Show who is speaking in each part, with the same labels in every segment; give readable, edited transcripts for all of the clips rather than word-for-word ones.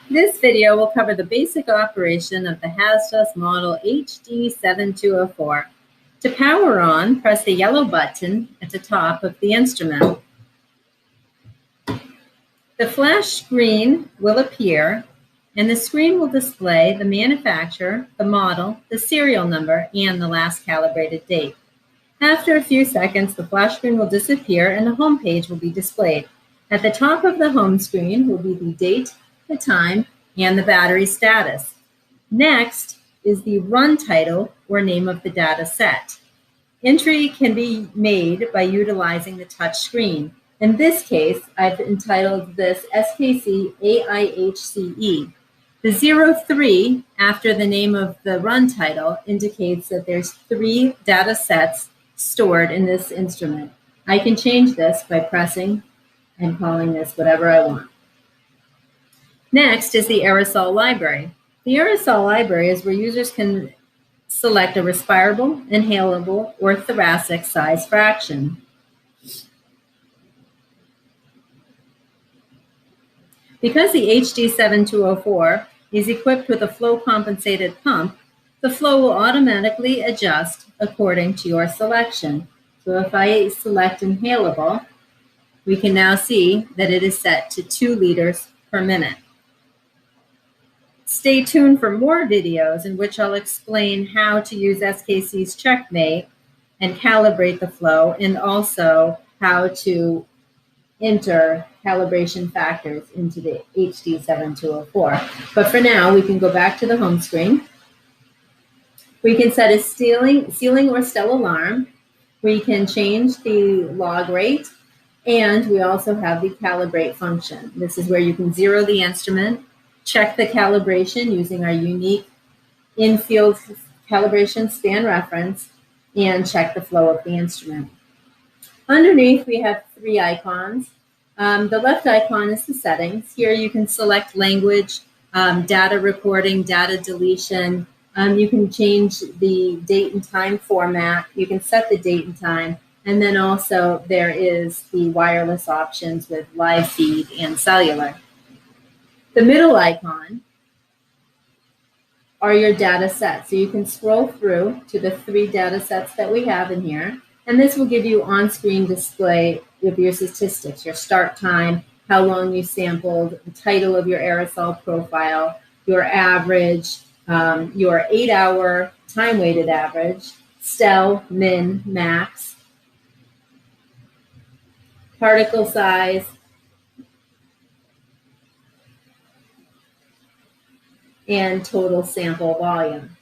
Speaker 1: This video will cover the basic operation of the Haz-Dust model HD7204. To power on, press the yellow button at the top of the instrument. The flash screen will appear, and the screen will display the manufacturer, the model, the serial number, and the last calibrated date. After a few seconds, the flash screen will disappear and the home page will be displayed. At the top of the home screen will be the date, the time, and the battery status. Next is the run title or name of the data set. Entry can be made by utilizing the touch screen. In this case, I've entitled this SKC AIHCE. The 03 after the name of the run title indicates that there's 3 data sets stored in this instrument. I can change this by pressing and calling this whatever I want. Next is the aerosol library. The aerosol library is where users can select a respirable, inhalable, or thoracic size fraction. Because the HD7204 is equipped with a flow compensated pump, the flow will automatically adjust according to your selection. So if I select inhalable, we can now see that it is set to 2 liters per minute. Stay tuned for more videos in which I'll explain how to use SKC's Checkmate and calibrate the flow, and also how to enter calibration factors into the HD7204. But for now, we can go back to the home screen. We can set a ceiling or stell alarm. We can change the log rate, and we also have the calibrate function. This is where you can zero the instrument, check the calibration using our unique in-field calibration span reference, and check the flow of the instrument. Underneath, we have 3 icons. The left icon is the settings. Here you can select language, data recording, data deletion. You can change the date and time format. You can set the date and time. And then also there is the wireless options with live feed and cellular. The middle icon are your data sets. So you can scroll through to the 3 data sets that we have in here. And this will give you on-screen display of your statistics, your start time, how long you sampled, the title of your aerosol profile, your average, your 8-hour time-weighted average, stell, min, max, particle size, and total sample volume.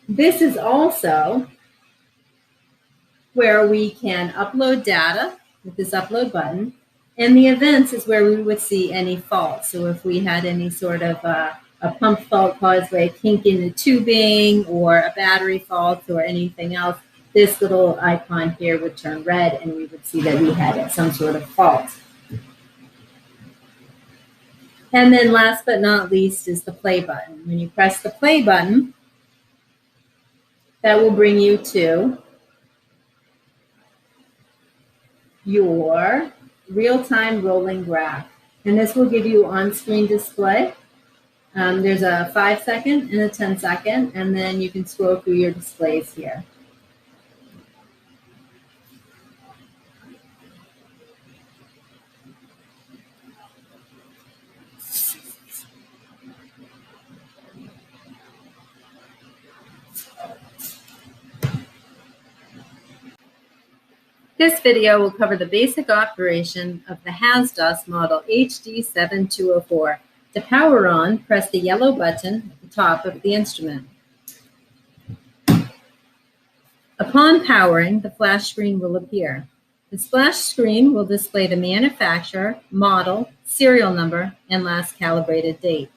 Speaker 1: This is also where we can upload data with this upload button, and the events is where we would see any faults. So if we had any sort of a pump fault caused by a kink in the tubing, or a battery fault, or anything else, this little icon here would turn red, and we would see that we had some sort of fault. And then last but not least is the play button. When you press the play button, that will bring you to your real-time rolling graph. And this will give you on-screen display. There's a 5-second and a 10-second, and then you can scroll through your displays here. This video will cover the basic operation of the Haz-Dust model HD7204. To power on, press the yellow button at the top of the instrument. Upon powering, the flash screen will appear. The splash screen will display the manufacturer, model, serial number, and last calibrated date.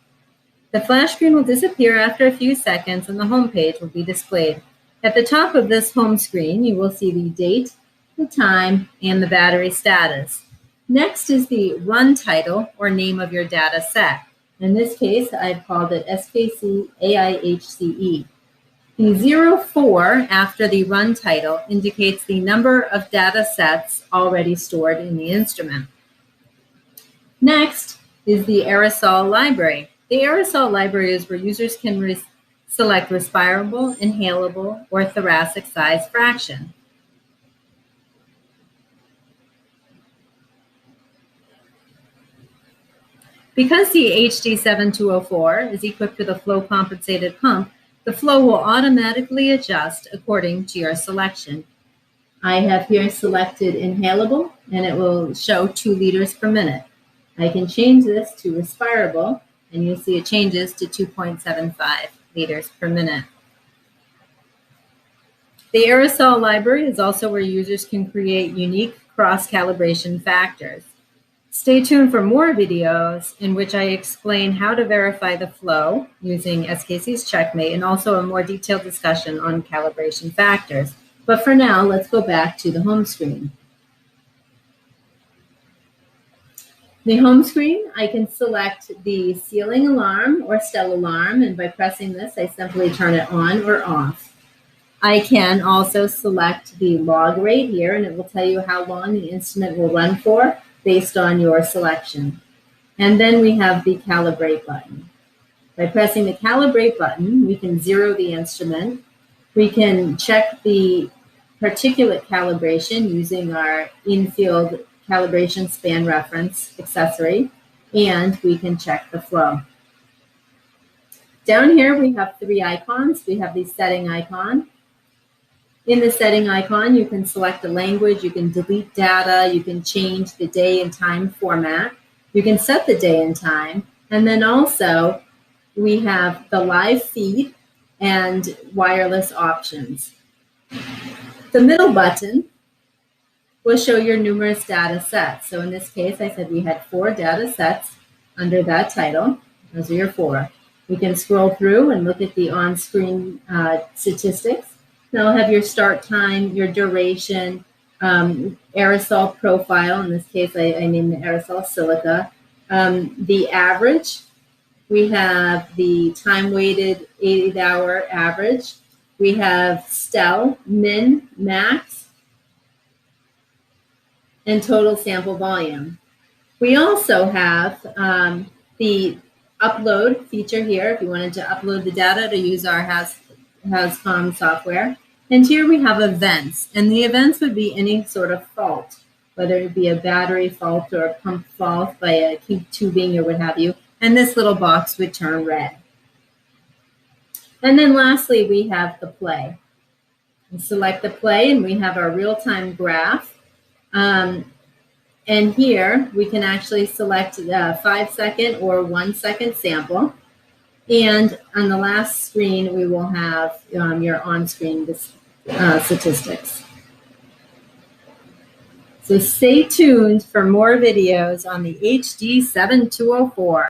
Speaker 1: The flash screen will disappear after a few seconds, and the home page will be displayed. At the top of this home screen, you will see the date, the time, and the battery status. Next is the run title or name of your data set. In this case, I've called it SKC AIHCE. The 04 after the run title indicates the number of data sets already stored in the instrument. Next is the aerosol library. The aerosol library is where users can select respirable, inhalable, or thoracic size fraction. Because the HD7204 is equipped with a flow compensated pump, the flow will automatically adjust according to your selection. I have here selected inhalable, and it will show 2 liters per minute. I can change this to respirable, and you'll see it changes to 2.75 liters per minute. The aerosol library is also where users can create unique cross-calibration factors. Stay tuned for more videos in which I explain how to verify the flow using SKC's Checkmate, and also a more detailed discussion on calibration factors. But for now, let's go back to the home screen. The home screen, I can select the ceiling alarm or stell alarm, and by pressing this, I simply turn it on or off. I can also select the log rate here, and it will tell you how long the instrument will run for based on your selection. And then we have the calibrate button. By pressing the calibrate button, we can zero the instrument. We can check the particulate calibration using our in-field calibration span reference accessory, and we can check the flow. Down here we have 3 icons. We have the setting icon. In the setting icon, you can select a language, you can delete data, you can change the day and time format, you can set the day and time, and then also we have the live feed and wireless options. The middle button will show your numerous data sets. So in this case, I said we had 4 data sets under that title. Those are your 4. We can scroll through and look at the on-screen statistics. Now I'll have your start time, your duration, aerosol profile. In this case, I named the aerosol silica. The average, we have the time-weighted 8-hour average. We have STEL, min, max, and total sample volume. We also have the upload feature here if you wanted to upload the data to use our Haz-Dust software. And here we have events, and the events would be any sort of fault, whether it be a battery fault or a pump fault by a kink tubing or what have you, and this little box would turn red. And then lastly, we have the play. We select the play, and we have our real-time graph. And here we can actually select a 5-second or 1-second sample. And on the last screen, we will have your on-screen statistics. So stay tuned for more videos on the HD7204.